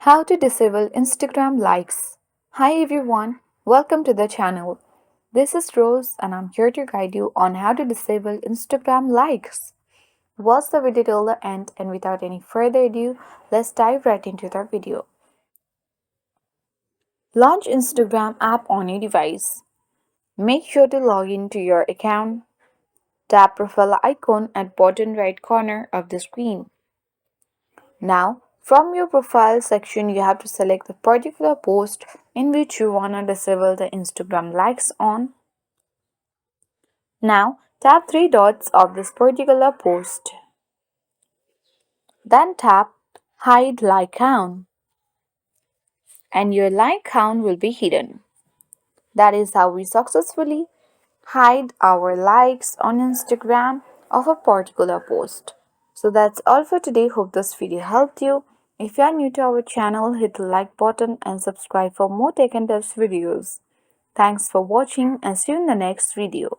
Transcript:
How to disable Instagram likes. Hi everyone, welcome to the channel. This is Rose and I'm here to guide you on how to disable Instagram likes. Watch the video till the end and without any further ado, let's dive right into the video. Launch Instagram app on your device. Make sure to log into your account. Tap profile icon at bottom right corner of the screen. Now, from your profile section, you have to select the particular post in which you want to disable the Instagram likes on. Now, tap three dots of this particular post. Then tap Hide Like Count and your like count will be hidden. That is how we successfully hide our likes on Instagram of a particular post. So that's all for today. Hope this video helped you. If you are new to our channel, hit the like button and subscribe for more tech and tips videos. Thanks for watching and see you in the next video.